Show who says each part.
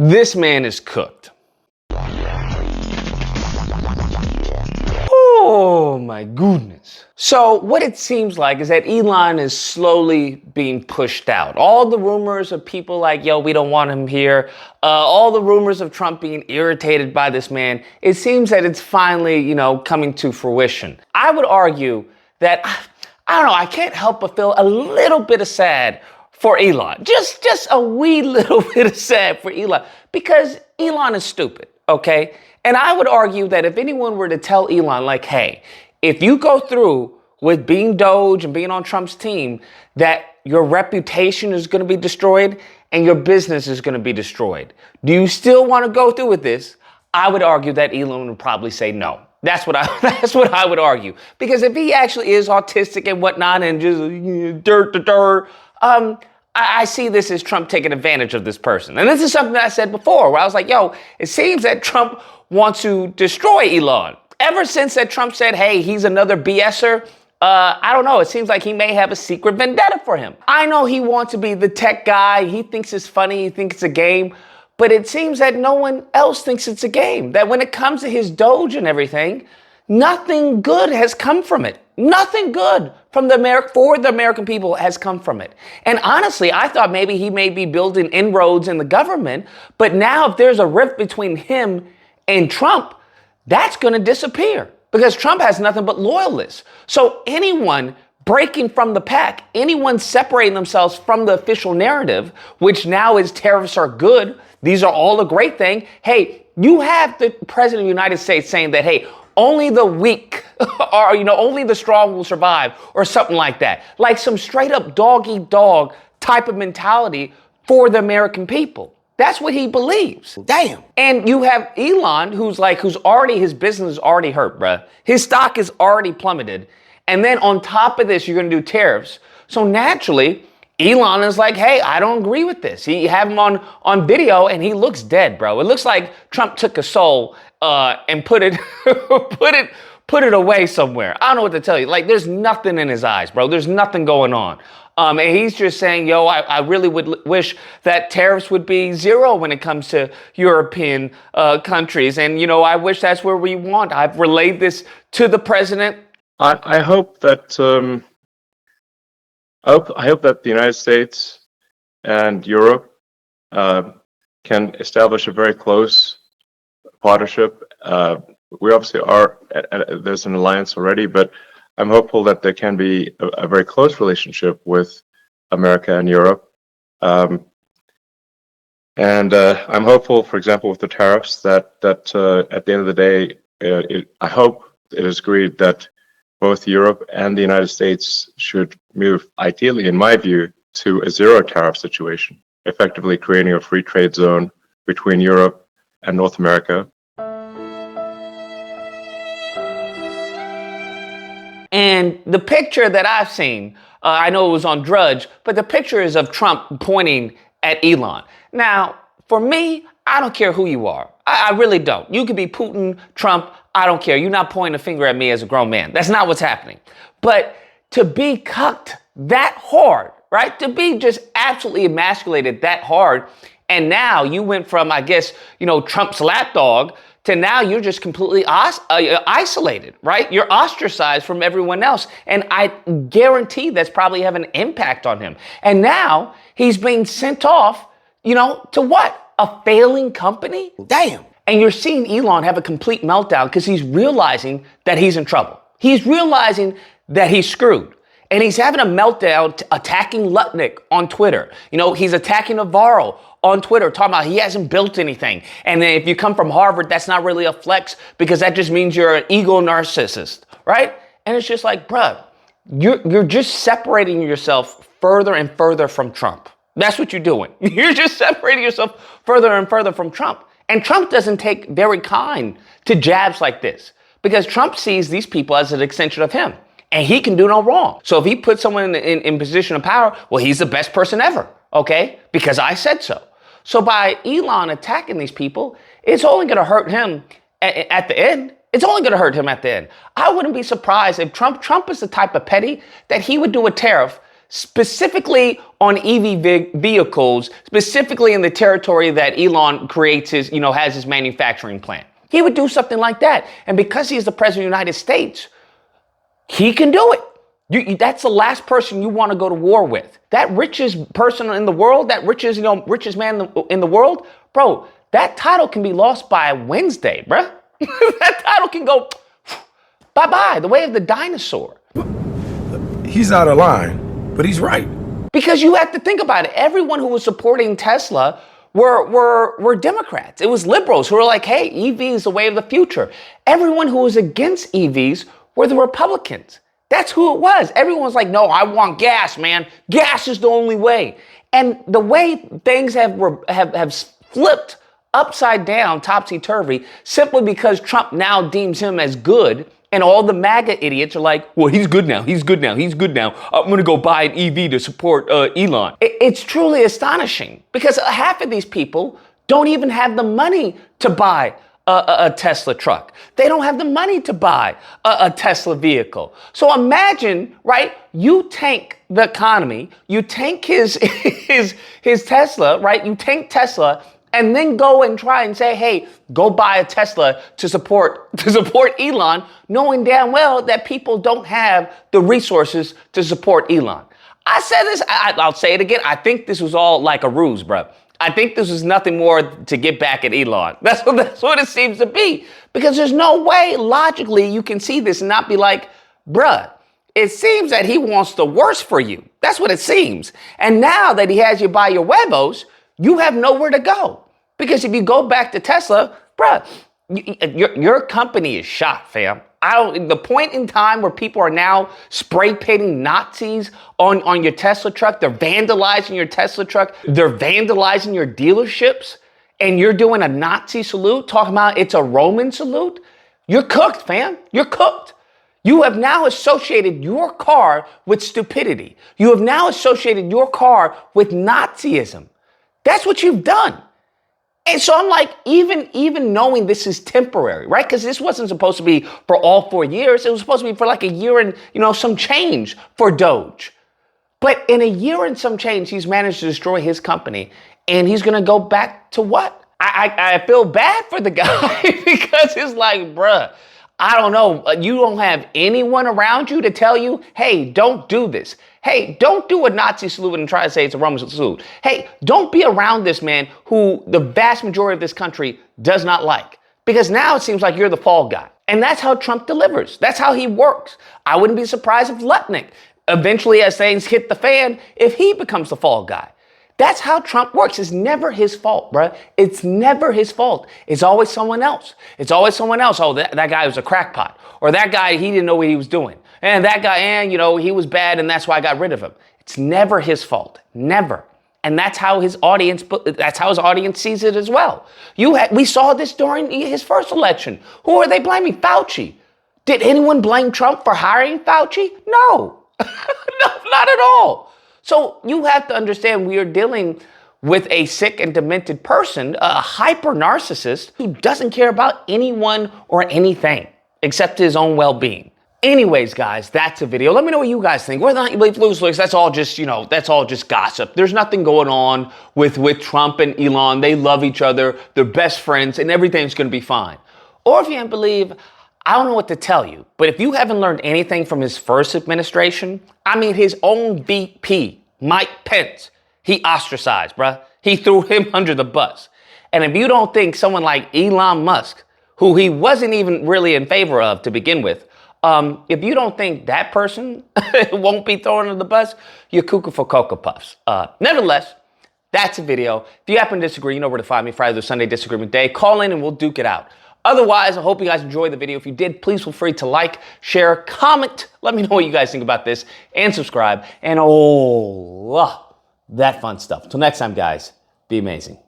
Speaker 1: This man is cooked. Oh my goodness. So what it seems like is that Elon is slowly being pushed out. All the rumors of people like, yo, we don't want him here. All the rumors of Trump being irritated by this man. It seems that it's finally, coming to fruition. I would argue that, I don't know, I can't help but feel a little bit of sad for Elon. Just a wee little bit of sad for Elon, because Elon is stupid, okay? And I would argue that if anyone were to tell Elon, like, hey, if you go through with being Doge and being on Trump's team, that your reputation is going to be destroyed and your business is going to be destroyed, do you still want to go through with this? I would argue that Elon would probably say no. That's what I would argue. Because if he actually is autistic and whatnot and just I see this as Trump taking advantage of this person. And this is something that I said before, where I was like, yo, it seems that Trump wants to destroy Elon. Ever since that Trump said, hey, he's another BSer, I don't know. It seems like he may have a secret vendetta for him. I know he wants to be the tech guy. He thinks it's funny. He thinks it's a game. But it seems that no one else thinks it's a game. That when it comes to his Doge and everything, nothing good has come from it. Nothing good for the American people has come from it. And honestly, I thought maybe he may be building inroads in the government. But now if there's a rift between him and Trump, that's going to disappear because Trump has nothing but loyalists. So anyone breaking from the pack, anyone separating themselves from the official narrative, which now is tariffs are good, these are all a great thing. Hey, you have the president of the United States saying that, hey, only the weak or, only the strong will survive or something like that. Like some straight up dog eat dog type of mentality for the American people. That's what he believes.
Speaker 2: Damn.
Speaker 1: And you have Elon, who's already, his business is already hurt, bruh. His stock is already plummeted. And then on top of this, you're going to do tariffs. So naturally, Elon is like, hey, I don't agree with this. He have him on video and he looks dead, bro. It looks like Trump took a soul and put it put it away somewhere. I don't know what to tell you. Like, there's nothing in his eyes, bro. There's nothing going on. And he's just saying, yo, I really would wish that tariffs would be zero when it comes to European countries. And, I wish that's where we want. I've relayed this to the president.
Speaker 3: I hope that I hope that the United States and Europe can establish a very close partnership. We obviously are, there's an alliance already, but I'm hopeful that there can be a very close relationship with America and Europe. And I'm hopeful, for example, with the tariffs, that at the end of the day, I hope it is agreed that both Europe and the United States should move, ideally, in my view, to a zero tariff situation, effectively creating a free trade zone between Europe and North America.
Speaker 1: And the picture that I've seen, I know it was on Drudge, but the picture is of Trump pointing at Elon. Now, for me, I don't care who you are. I really don't. You could be Putin, Trump, I don't care. You're not pointing a finger at me as a grown man. That's not what's happening. But to be cucked that hard, right? To be just absolutely emasculated that hard. And now you went from, I guess, Trump's lapdog to now you're just completely isolated, right? You're ostracized from everyone else. And I guarantee that's probably having an impact on him. And now he's being sent off, to what? A failing company?
Speaker 2: Damn.
Speaker 1: And you're seeing Elon have a complete meltdown because he's realizing that he's in trouble. He's realizing that he's screwed. And he's having a meltdown attacking Lutnick on Twitter. He's attacking Navarro on Twitter, talking about he hasn't built anything. And then if you come from Harvard, that's not really a flex because that just means you're an ego narcissist, right? And it's just like, bruh, you're just separating yourself further and further from Trump. That's what you're doing. You're just separating yourself further and further from Trump. And Trump doesn't take very kind to jabs like this because Trump sees these people as an extension of him and he can do no wrong. So if he puts someone in position of power, well, he's the best person ever, okay? Because I said so. So by Elon attacking these people, it's only going to hurt him at the end. It's only going to hurt him at the end. I wouldn't be surprised if Trump is the type of petty that he would do a tariff specifically on EV vehicles, specifically in the territory that Elon creates his, has his manufacturing plant. He would do something like that. And because he's the president of the United States, he can do it. That's the last person you want to go to war with. That richest person in the world, that richest man in the world, bro, that title can be lost by Wednesday, bruh. That title can go bye-bye, the way of the dinosaur.
Speaker 2: He's out of line, but he's right.
Speaker 1: Because you have to think about it. Everyone who was supporting Tesla were Democrats. It was liberals who were like, hey, EV is the way of the future. Everyone who was against EVs were the Republicans. That's who it was. Everyone was like, no, I want gas, man. Gas is the only way. And the way things have flipped upside down, topsy-turvy, simply because Trump now deems him as good. And all the MAGA idiots are like, well, he's good now. He's good now. He's good now. I'm going to go buy an EV to support Elon. It's truly astonishing because half of these people don't even have the money to buy a Tesla truck. They don't have the money to buy a Tesla vehicle. So imagine, right? You tank the economy. You tank his Tesla, right? You tank Tesla. And then go and try and say, hey, go buy a Tesla to support Elon, knowing damn well that people don't have the resources to support Elon. I said this, I'll say it again. I think this was all like a ruse, bro. I think this was nothing more to get back at Elon. That's what it seems to be. Because there's no way logically you can see this and not be like, bruh, it seems that he wants the worst for you. That's what it seems. And now that he has you by your huevos, you have nowhere to go. Because if you go back to Tesla, bruh, your company is shot, fam. The point in time where people are now spray painting Nazis on your Tesla truck, they're vandalizing your Tesla truck, they're vandalizing your dealerships, and you're doing a Nazi salute, talking about it's a Roman salute, you're cooked, fam. You're cooked. You have now associated your car with stupidity. You have now associated your car with Nazism. That's what you've done. And so I'm like, even knowing this is temporary, right? Because this wasn't supposed to be for all 4 years. It was supposed to be for like a year and, some change for Doge. But in a year and some change, he's managed to destroy his company. And he's going to go back to what? I feel bad for the guy because it's like, bruh, I don't know. You don't have anyone around you to tell you, hey, don't do this. Hey, don't do a Nazi salute and try to say it's a Roman salute. Hey, don't be around this man who the vast majority of this country does not like. Because now it seems like you're the fall guy. And that's how Trump delivers. That's how he works. I wouldn't be surprised if Lutnick, eventually as things hit the fan, if he becomes the fall guy. That's how Trump works. It's never his fault, bruh. It's never his fault. It's always someone else. It's always someone else. Oh, that guy was a crackpot. Or that guy, he didn't know what he was doing. And that guy, he was bad and that's why I got rid of him. It's never his fault. Never. And that's how his audience sees it as well. We saw this during his first election. Who are they blaming? Fauci. Did anyone blame Trump for hiring Fauci? No. No, not at all. So you have to understand we are dealing with a sick and demented person, a hyper narcissist who doesn't care about anyone or anything except his own well-being. Anyways, guys, that's a video. Let me know what you guys think. Whether or not you believe loose, that's all just gossip. There's nothing going on with Trump and Elon. They love each other. They're best friends and everything's going to be fine. Or if you don't believe, I don't know what to tell you, but if you haven't learned anything from his first administration, his own VP, Mike Pence, he ostracized, bruh. He threw him under the bus. And if you don't think someone like Elon Musk, who he wasn't even really in favor of to begin with, if you don't think that person won't be thrown under the bus, you're cuckoo for Cocoa Puffs. Nevertheless, that's a video. If you happen to disagree, you know where to find me. Friday through Sunday, Disagreement Day. Call in and we'll duke it out. Otherwise, I hope you guys enjoyed the video. If you did, please feel free to like, share, comment. Let me know what you guys think about this and subscribe. And that fun stuff. Until next time, guys, be amazing.